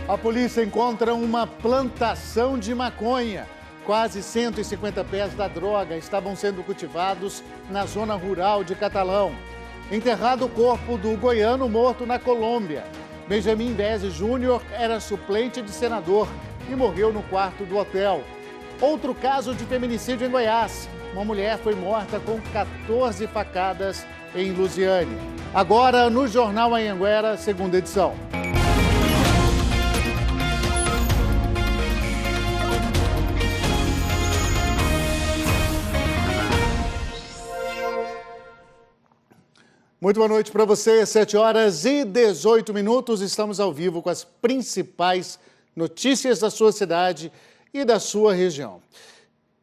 A polícia encontra uma plantação de maconha. Quase 150 pés da droga estavam sendo cultivados na zona rural de Catalão. Enterrado o corpo do goiano morto na Colômbia. Benjamin Beze Júnior era suplente de senador e morreu no quarto do hotel. Outro caso de feminicídio em Goiás. Uma mulher foi morta com 14 facadas em Lusiânia. Agora no Jornal Anhanguera, segunda edição. Muito boa noite para você, 7h18. Estamos ao vivo com as principais notícias da sua cidade e da sua região.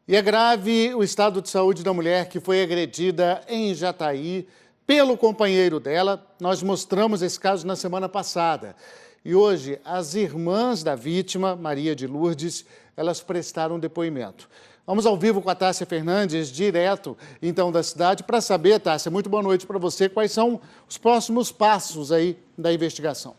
E é grave o estado de saúde da mulher que foi agredida em Jataí pelo companheiro dela. Nós mostramos esse caso na semana passada. E hoje, as irmãs da vítima, Maria de Lourdes, elas prestaram depoimento. Vamos ao vivo com a Tássia Fernandes, direto, então, da cidade, para saber, Tássia, muito boa noite para você, quais são os próximos passos aí da investigação.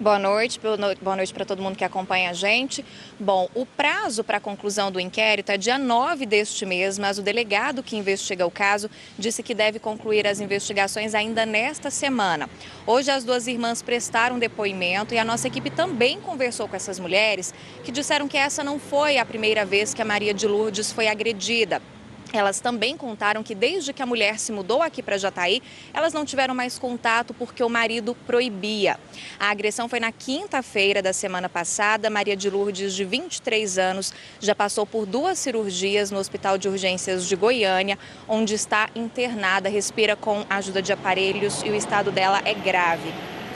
Boa noite para todo mundo que acompanha a gente. Bom, o prazo para a conclusão do inquérito é dia 9 deste mês, mas o delegado que investiga o caso disse que deve concluir as investigações ainda nesta semana. Hoje as duas irmãs prestaram depoimento e a nossa equipe também conversou com essas mulheres que disseram que essa não foi a primeira vez que a Maria de Lourdes foi agredida. Elas também contaram que desde que a mulher se mudou aqui para Jataí, elas não tiveram mais contato porque o marido proibia. A agressão foi na quinta-feira da semana passada. Maria de Lourdes, de 23 anos, já passou por 2 cirurgias no Hospital de Urgências de Goiânia, onde está internada, respira com a ajuda de aparelhos e o estado dela é grave.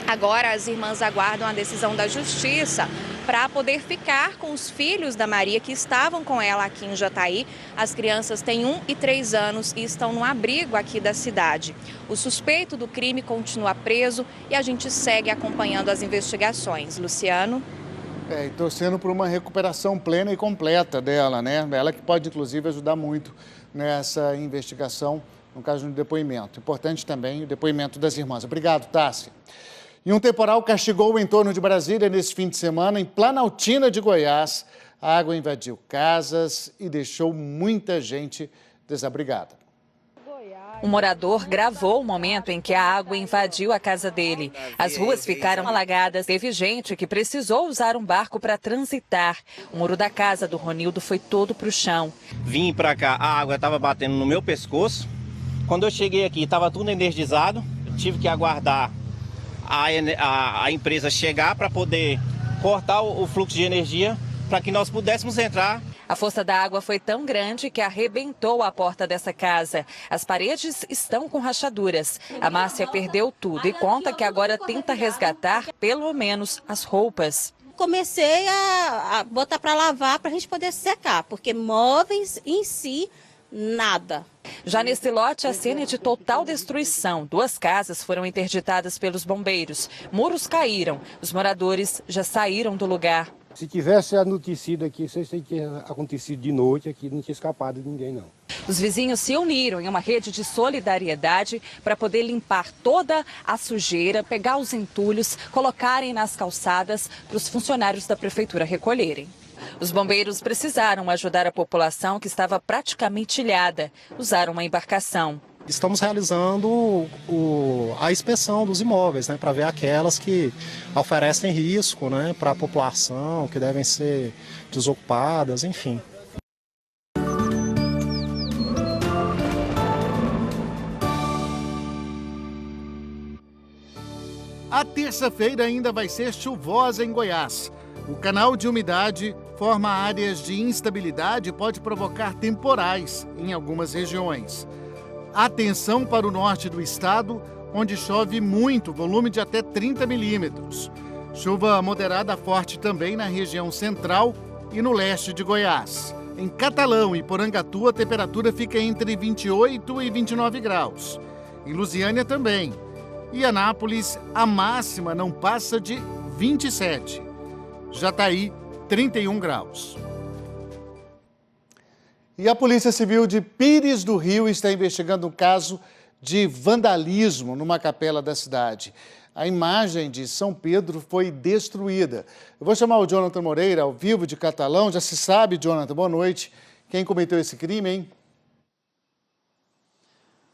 Agora as irmãs aguardam a decisão da Justiça para poder ficar com os filhos da Maria que estavam com ela aqui em Jataí. As crianças têm 1 e 3 anos e estão no abrigo aqui da cidade. O suspeito do crime continua preso e a gente segue acompanhando as investigações. Luciano? E torcendo por uma recuperação plena e completa dela, né? Ela que pode, inclusive, ajudar muito nessa investigação, no caso do depoimento. Importante também o depoimento das irmãs. Obrigado, Tássia. E um temporal castigou o entorno de Brasília nesse fim de semana. Em Planaltina de Goiás, a água invadiu casas e deixou muita gente desabrigada. Um morador gravou o momento em que a água invadiu a casa dele. As ruas ficaram alagadas. Teve gente que precisou usar um barco para transitar. O muro da casa do Ronildo foi todo para o chão. Vim para cá, a água estava batendo no meu pescoço. Quando eu cheguei aqui, estava tudo energizado. Eu tive que aguardar a empresa chegar para poder cortar o fluxo de energia para que nós pudéssemos entrar. A força da água foi tão grande que arrebentou a porta dessa casa. As paredes estão com rachaduras. A Márcia perdeu tudo e conta que agora tenta resgatar pelo menos as roupas. Comecei a botar para lavar para a gente poder secar, porque móveis em si, nada. Já nesse lote, a cena é de total destruição. 2 casas foram interditadas pelos bombeiros. Muros caíram. Os moradores já saíram do lugar. Se tivesse anoitecido aqui, isso tinha acontecido de noite aqui, não tinha escapado de ninguém, não. Os vizinhos se uniram em uma rede de solidariedade para poder limpar toda a sujeira, pegar os entulhos, colocarem nas calçadas para os funcionários da prefeitura recolherem. Os bombeiros precisaram ajudar a população que estava praticamente ilhada. Usaram uma embarcação. Estamos realizando a inspeção dos imóveis, né, para ver aquelas que oferecem risco, né, para a população, que devem ser desocupadas, enfim. A terça-feira ainda vai ser chuvosa em Goiás. O canal de umidade forma áreas de instabilidade e pode provocar temporais em algumas regiões. Atenção para o norte do estado, onde chove muito, volume de até 30 milímetros. Chuva moderada forte também na região central e no leste de Goiás. Em Catalão e Porangatu, a temperatura fica entre 28 e 29 graus. Em Lusiânia também. E Anápolis, a máxima não passa de 27. Jataí, 31 graus. E a Polícia Civil de Pires do Rio está investigando um caso de vandalismo numa capela da cidade. a imagem de São Pedro foi destruída. Eu vou chamar o Jonathan Moreira, ao vivo de Catalão. Já se sabe, Jonathan, boa noite. Quem cometeu esse crime, hein?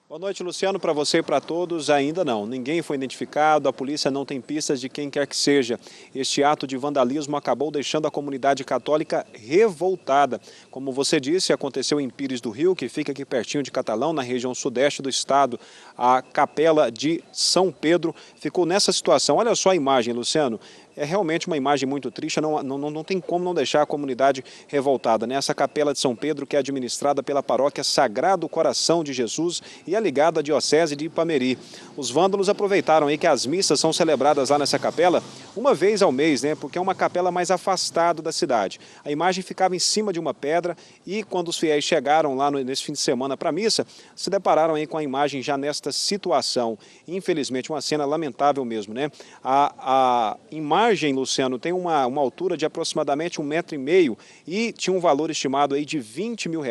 Boa noite, Luciano, para você e para todos. Ainda não. Ninguém foi identificado, a polícia não tem pistas de quem quer que seja. Este ato de vandalismo acabou deixando a comunidade católica revoltada. Como você disse, aconteceu em Pires do Rio, que fica aqui pertinho de Catalão, na região sudeste do estado. A capela de São Pedro ficou nessa situação. Olha só a imagem, Luciano. É realmente uma imagem muito triste, não tem como não deixar a comunidade revoltada, né? Essa capela de São Pedro, que é administrada pela paróquia Sagrado Coração de Jesus e é ligada à diocese de Ipameri. Os vândalos aproveitaram aí que as missas são celebradas lá nessa capela uma vez ao mês, né? Porque é uma capela mais afastada da cidade. A imagem ficava em cima de uma pedra e quando os fiéis chegaram lá nesse fim de semana para a missa, se depararam aí com a imagem já nesta situação. Infelizmente, uma cena lamentável mesmo, né? A imagem, Luciano, tem uma altura de aproximadamente 1,5 m e tinha um valor estimado aí de R$20 mil.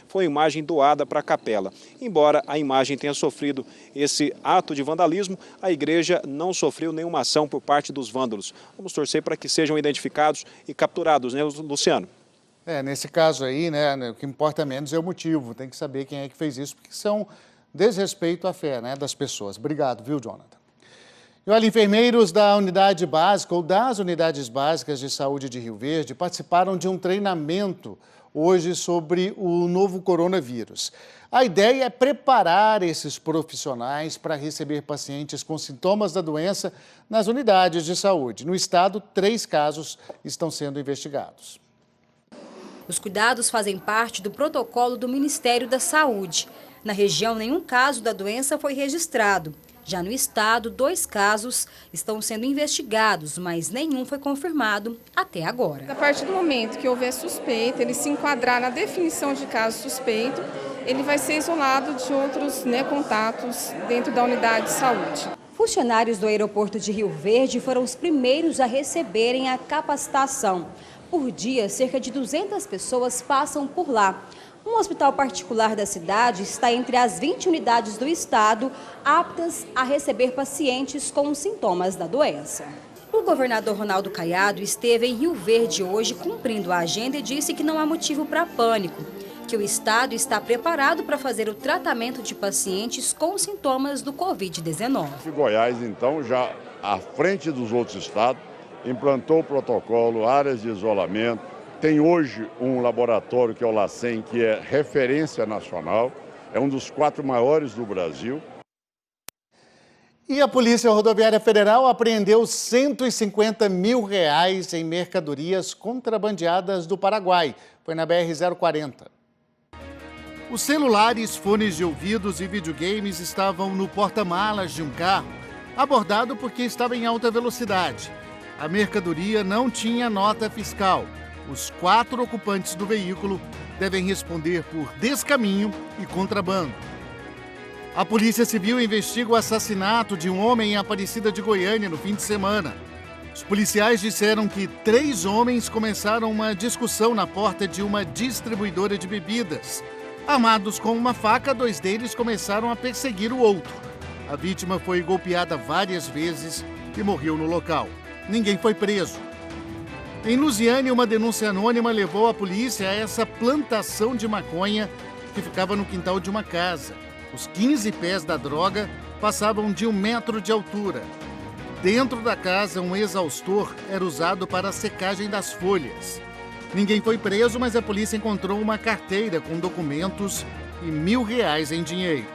Foi uma imagem doada para a capela. Embora a imagem tenha sofrido esse ato de vandalismo, a igreja não sofreu nenhuma ação por parte dos vândalos. Vamos torcer para que sejam identificados e capturados, né, Luciano? Nesse caso aí, né, o que importa menos é o motivo. Tem que saber quem é que fez isso, porque são desrespeito à fé, né, das pessoas. Obrigado, viu, Jonathan? E olha, enfermeiros da unidade básica ou das unidades básicas de saúde de Rio Verde participaram de um treinamento hoje sobre o novo coronavírus. A ideia é preparar esses profissionais para receber pacientes com sintomas da doença nas unidades de saúde. No estado, 3 casos estão sendo investigados. Os cuidados fazem parte do protocolo do Ministério da Saúde. Na região, nenhum caso da doença foi registrado. Já no estado, 2 casos estão sendo investigados, mas nenhum foi confirmado até agora. A partir do momento que houver suspeita, ele se enquadrar na definição de caso suspeito, ele vai ser isolado de outros contatos dentro da unidade de saúde. Funcionários do aeroporto de Rio Verde foram os primeiros a receberem a capacitação. Por dia, cerca de 200 pessoas passam por lá. Um hospital particular da cidade está entre as 20 unidades do estado aptas a receber pacientes com sintomas da doença. O governador Ronaldo Caiado esteve em Rio Verde hoje cumprindo a agenda e disse que não há motivo para pânico, que o estado está preparado para fazer o tratamento de pacientes com sintomas do Covid-19. Goiás, então, já à frente dos outros estados, implantou o protocolo, áreas de isolamento. Tem hoje um laboratório que é o LACEN, que é referência nacional, é um dos 4 maiores do Brasil. E a Polícia Rodoviária Federal apreendeu R$150 mil em mercadorias contrabandeadas do Paraguai. Foi na BR-040. Os celulares, fones de ouvidos e videogames estavam no porta-malas de um carro, abordado porque estava em alta velocidade. A mercadoria não tinha nota fiscal. Os 4 ocupantes do veículo devem responder por descaminho e contrabando. A Polícia Civil investiga o assassinato de um homem em Aparecida de Goiânia no fim de semana. Os policiais disseram que 3 homens começaram uma discussão na porta de uma distribuidora de bebidas. Armados com uma faca, 2 deles começaram a perseguir o outro. A vítima foi golpeada várias vezes e morreu no local. Ninguém foi preso. Em Lusiânia, uma denúncia anônima levou a polícia a essa plantação de maconha que ficava no quintal de uma casa. Os 15 pés da droga passavam de 1 metro de altura. Dentro da casa, um exaustor era usado para a secagem das folhas. Ninguém foi preso, mas a polícia encontrou uma carteira com documentos e R$1.000 em dinheiro.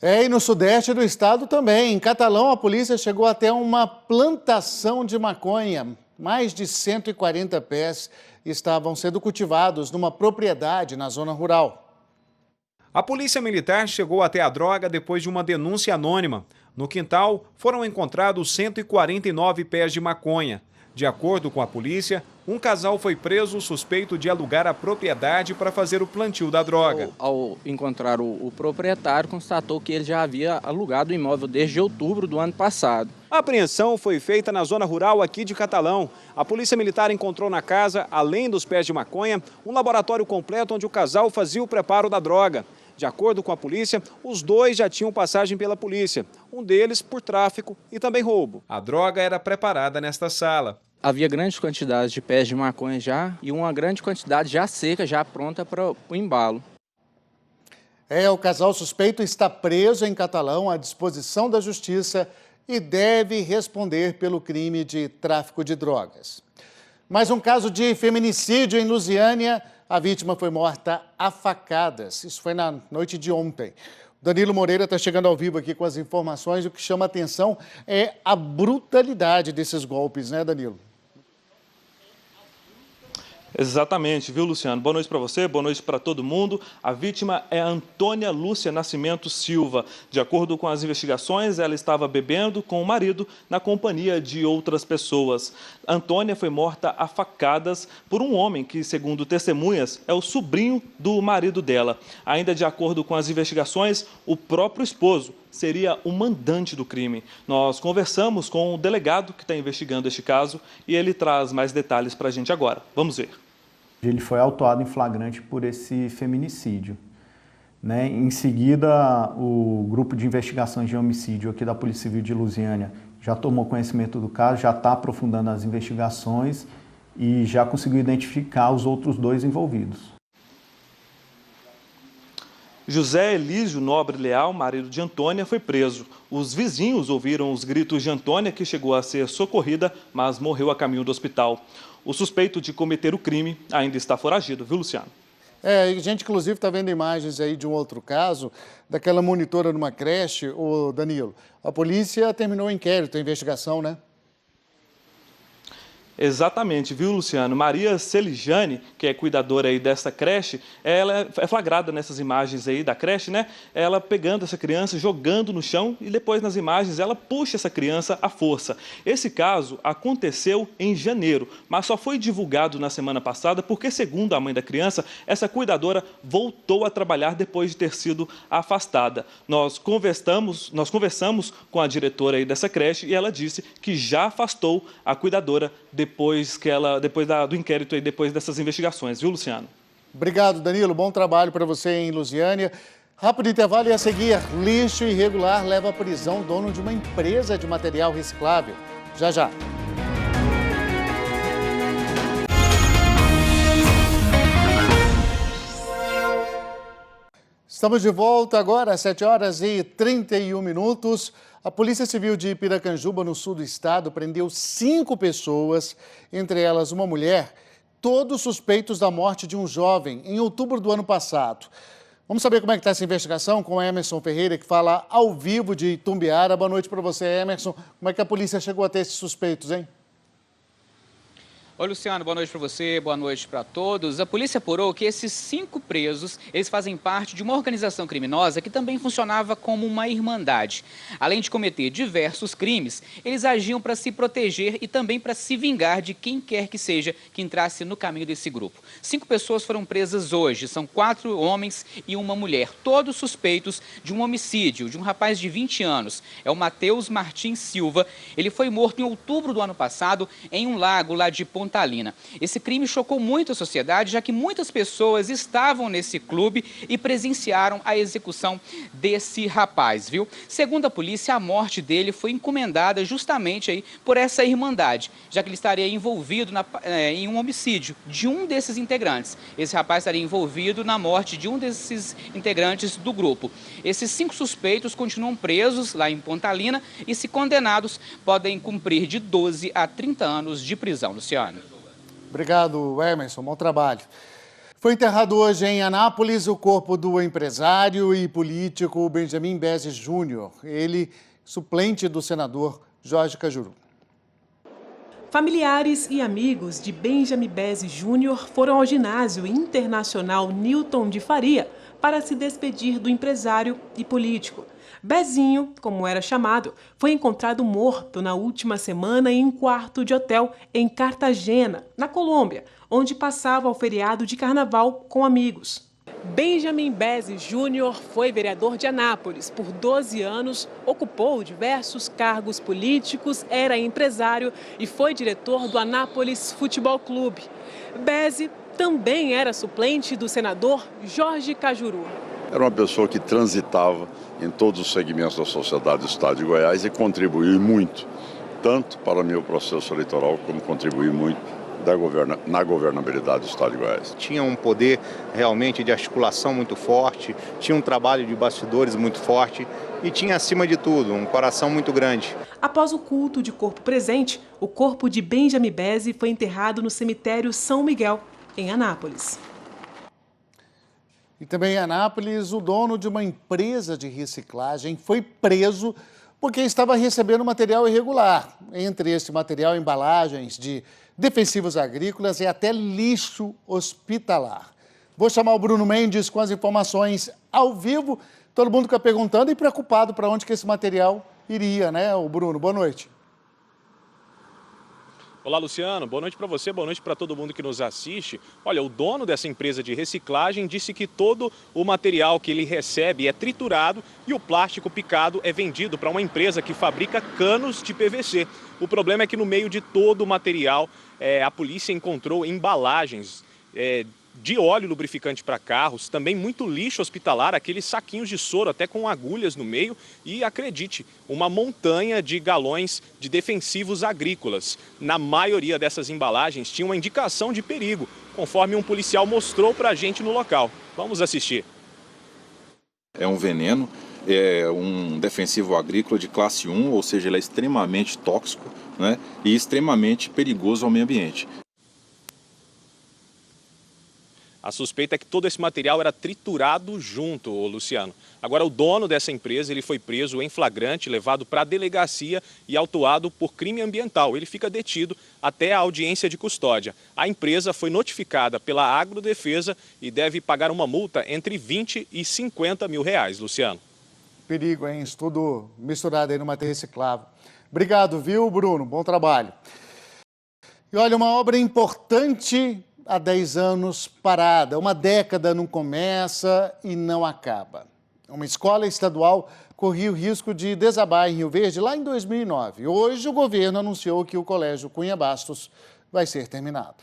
E no sudeste do estado também. Em Catalão, a polícia chegou até uma plantação de maconha. Mais de 140 pés estavam sendo cultivados numa propriedade na zona rural. A polícia militar chegou até a droga depois de uma denúncia anônima. No quintal, foram encontrados 149 pés de maconha. De acordo com a polícia, um casal foi preso suspeito de alugar a propriedade para fazer o plantio da droga. Ao encontrar o proprietário, constatou que ele já havia alugado o imóvel desde outubro do ano passado. A apreensão foi feita na zona rural aqui de Catalão. A polícia militar encontrou na casa, além dos pés de maconha, um laboratório completo onde o casal fazia o preparo da droga. De acordo com a polícia, os dois já tinham passagem pela polícia, um deles por tráfico e também roubo. A droga era preparada nesta sala. Havia grande quantidade de pés de maconha já e uma grande quantidade já seca, já pronta para o embalo. O casal suspeito está preso em Catalão à disposição da justiça e deve responder pelo crime de tráfico de drogas. Mais um caso de feminicídio em Lusiânia. A vítima foi morta a facadas. Isso foi na noite de ontem. Danilo Moreira está chegando ao vivo aqui com as informações. O que chama a atenção é a brutalidade desses golpes, né, Danilo? Exatamente, viu, Luciano? Boa noite para você, boa noite para todo mundo. A vítima é Antônia Lúcia Nascimento Silva. De acordo com as investigações, ela estava bebendo com o marido na companhia de outras pessoas. Antônia foi morta a facadas por um homem que, segundo testemunhas, é o sobrinho do marido dela. Ainda de acordo com as investigações, o próprio esposo seria o mandante do crime. Nós conversamos com o delegado que está investigando este caso e ele traz mais detalhes para a gente agora. Vamos ver. Ele foi autuado em flagrante por esse feminicídio. Em seguida, o grupo de investigações de homicídio aqui da Polícia Civil de Lusiânia já tomou conhecimento do caso, já está aprofundando as investigações e já conseguiu identificar os outros dois envolvidos. José Elísio Nobre Leal, marido de Antônia, foi preso. Os vizinhos ouviram os gritos de Antônia, que chegou a ser socorrida, mas morreu a caminho do hospital. O suspeito de cometer o crime ainda está foragido, viu, Luciano? A gente, inclusive, está vendo imagens aí de um outro caso, daquela monitora numa creche, o Danilo. A polícia terminou o inquérito, a investigação, né? Exatamente, viu, Luciano? Maria Celijane, que é cuidadora aí dessa creche, ela é flagrada nessas imagens aí da creche, né? Ela pegando essa criança, jogando no chão e depois nas imagens ela puxa essa criança à força. Esse caso aconteceu em janeiro, mas só foi divulgado na semana passada porque, segundo a mãe da criança, essa cuidadora voltou a trabalhar depois de ter sido afastada. Nós conversamos com a diretora aí dessa creche e ela disse que já afastou a cuidadora depois do inquérito e depois dessas investigações, viu, Luciano? Obrigado, Danilo. Bom trabalho para você em Lusiânia. Rápido intervalo e a seguir, lixo irregular leva à prisão dono de uma empresa de material reciclável. Já, já. Estamos de volta agora às 7h31. A Polícia Civil de Piracanjuba, no sul do estado, prendeu 5 pessoas, entre elas uma mulher, todos suspeitos da morte de um jovem em outubro do ano passado. Vamos saber como é que está essa investigação com Emerson Ferreira, que fala ao vivo de Itumbiara. Boa noite para você, Emerson. Como é que a polícia chegou a ter esses suspeitos, hein? Oi, Luciano, boa noite para você, boa noite para todos. A polícia apurou que esses 5 presos, eles fazem parte de uma organização criminosa que também funcionava como uma irmandade. Além de cometer diversos crimes, eles agiam para se proteger e também para se vingar de quem quer que seja que entrasse no caminho desse grupo. 5 pessoas foram presas hoje, são 4 homens e uma mulher, todos suspeitos de um homicídio de um rapaz de 20 anos. É o Matheus Martins Silva. Ele foi morto em outubro do ano passado em um lago lá de Pontalina. Esse crime chocou muito a sociedade, já que muitas pessoas estavam nesse clube e presenciaram a execução desse rapaz, viu? Segundo a polícia, a morte dele foi encomendada justamente aí por essa irmandade, já que ele estaria envolvido em um homicídio de um desses integrantes. Esse rapaz estaria envolvido na morte de um desses integrantes do grupo. Esses 5 suspeitos continuam presos lá em Pontalina e, se condenados, podem cumprir de 12 a 30 anos de prisão, Luciano. Obrigado, Emerson. Bom trabalho. Foi enterrado hoje em Anápolis o corpo do empresário e político Benjamin Bezes Júnior, ele suplente do senador Jorge Cajuru. Familiares e amigos de Benjamin Bezes Júnior foram ao ginásio internacional Newton de Faria para se despedir do empresário e político. Bezinho, como era chamado, foi encontrado morto na última semana em um quarto de hotel em Cartagena, na Colômbia, onde passava o feriado de carnaval com amigos. Benjamin Bezes Júnior foi vereador de Anápolis por 12 anos, ocupou diversos cargos políticos, era empresário e foi diretor do Anápolis Futebol Clube. Bezes também era suplente do senador Jorge Cajuru. Era uma pessoa que transitava em todos os segmentos da sociedade do Estado de Goiás e contribuiu muito, tanto para o meu processo eleitoral, como contribuiu muito na governabilidade do Estado de Goiás. Tinha um poder realmente de articulação muito forte, tinha um trabalho de bastidores muito forte e tinha, acima de tudo, um coração muito grande. Após o culto de corpo presente, o corpo de Benjamim Bezzi foi enterrado no cemitério São Miguel, em Anápolis. E também em Anápolis, o dono de uma empresa de reciclagem foi preso porque estava recebendo material irregular. Entre esse material, embalagens de defensivos agrícolas e até lixo hospitalar. Vou chamar o Bruno Mendes com as informações ao vivo. Todo mundo fica perguntando e preocupado para onde que esse material iria, né, o Bruno? Boa noite. Olá, Luciano. Boa noite para você, boa noite para todo mundo que nos assiste. Olha, o dono dessa empresa de reciclagem disse que todo o material que ele recebe é triturado e o plástico picado é vendido para uma empresa que fabrica canos de PVC. O problema é que no meio de todo o material, a polícia encontrou embalagens de óleo lubrificante para carros, também muito lixo hospitalar, aqueles saquinhos de soro até com agulhas no meio e, acredite, uma montanha de galões de defensivos agrícolas. Na maioria dessas embalagens tinha uma indicação de perigo, conforme um policial mostrou para a gente no local. Vamos assistir. É um veneno, é um defensivo agrícola de classe 1, ou seja, ele é extremamente tóxico, né, e extremamente perigoso ao meio ambiente. A suspeita é que todo esse material era triturado junto, Luciano. Agora, o dono dessa empresa, ele foi preso em flagrante, levado para a delegacia e autuado por crime ambiental. Ele fica detido até a audiência de custódia. A empresa foi notificada pela Agrodefesa e deve pagar uma multa entre 20 e 50 mil reais, Luciano. Perigo, hein? Isso tudo misturado aí no material reciclável. Obrigado, viu, Bruno? Bom trabalho. E olha, uma obra importante há 10 anos parada. Uma década não começa e não acaba. Uma escola estadual corria o risco de desabar em Rio Verde lá em 2009. Hoje o governo anunciou que o Colégio Cunha Bastos vai ser terminado.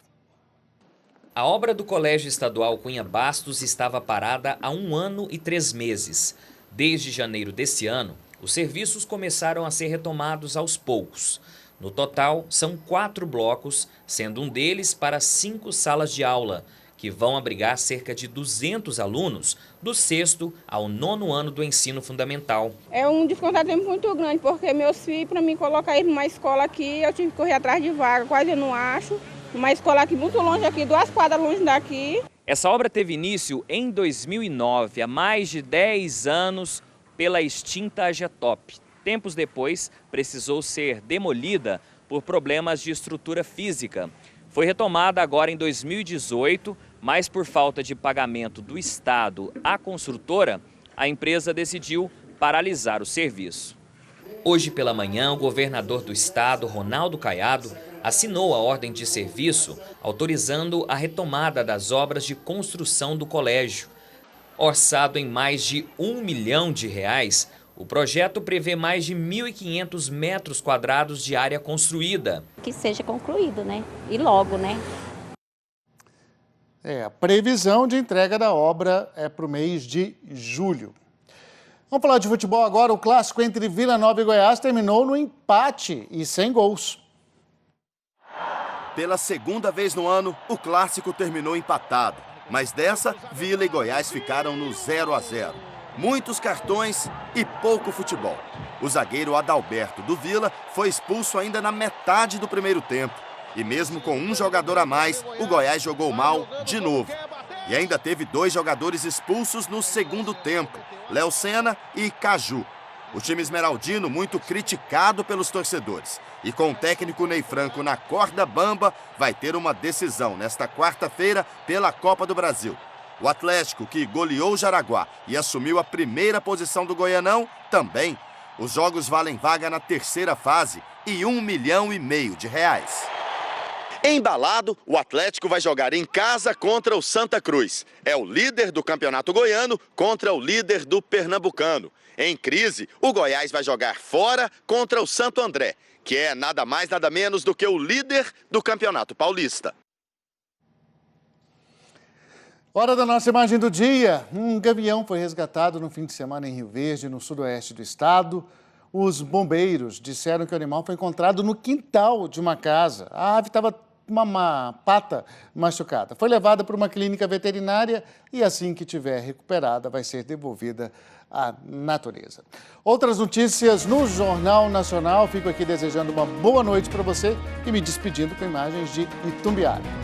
A obra do Colégio Estadual Cunha Bastos estava parada há 1 ano e 3 meses. Desde janeiro desse ano, os serviços começaram a ser retomados aos poucos. No total, são 4 blocos, sendo um deles para 5 salas de aula, que vão abrigar cerca de 200 alunos do 6º ao 9º ano do ensino fundamental. É um descontentamento muito grande, porque meus filhos, para mim colocar eles numa escola aqui, eu tive que correr atrás de vaga, quase eu não acho. Uma escola aqui muito longe, aqui 2 quadras longe daqui. Essa obra teve início em 2009, há mais de 10 anos, pela extinta AGETOP. Tempos depois, precisou ser demolida por problemas de estrutura física. Foi retomada agora em 2018, mas por falta de pagamento do Estado à construtora, a empresa decidiu paralisar o serviço. Hoje pela manhã, o governador do estado, Ronaldo Caiado, assinou a ordem de serviço autorizando a retomada das obras de construção do colégio. Orçado em mais de R$1 milhão, o projeto prevê mais de 1.500 metros quadrados de área construída. Que seja concluído, né? E logo, né? A previsão de entrega da obra é para o mês de julho. Vamos falar de futebol agora. O clássico entre Vila Nova e Goiás terminou no empate e sem gols. Pela segunda vez no ano, o clássico terminou empatado. Mas dessa, Vila e Goiás ficaram no 0-0. Muitos cartões e pouco futebol. O zagueiro Adalberto do Vila foi expulso ainda na metade do primeiro tempo. E mesmo com um jogador a mais, o Goiás jogou mal de novo. E ainda teve 2 jogadores expulsos no segundo tempo, Léo Sena e Caju. O time esmeraldino muito criticado pelos torcedores. E com o técnico Ney Franco na corda bamba, vai ter uma decisão nesta quarta-feira pela Copa do Brasil. O Atlético, que goleou o Jaraguá e assumiu a primeira posição do Goianão, também. Os jogos valem vaga na terceira fase e R$1,5 milhão. Embalado, o Atlético vai jogar em casa contra o Santa Cruz. É o líder do Campeonato Goiano contra o líder do Pernambucano. Em crise, o Goiás vai jogar fora contra o Santo André, que é nada mais nada menos do que o líder do Campeonato Paulista. Hora da nossa imagem do dia. Um gavião foi resgatado no fim de semana em Rio Verde, no sudoeste do estado. Os bombeiros disseram que o animal foi encontrado no quintal de uma casa. A ave estava com uma pata machucada. Foi levada para uma clínica veterinária e assim que tiver recuperada vai ser devolvida à natureza. Outras notícias no Jornal Nacional. Fico aqui desejando uma boa noite para você e me despedindo com imagens de Itumbiara.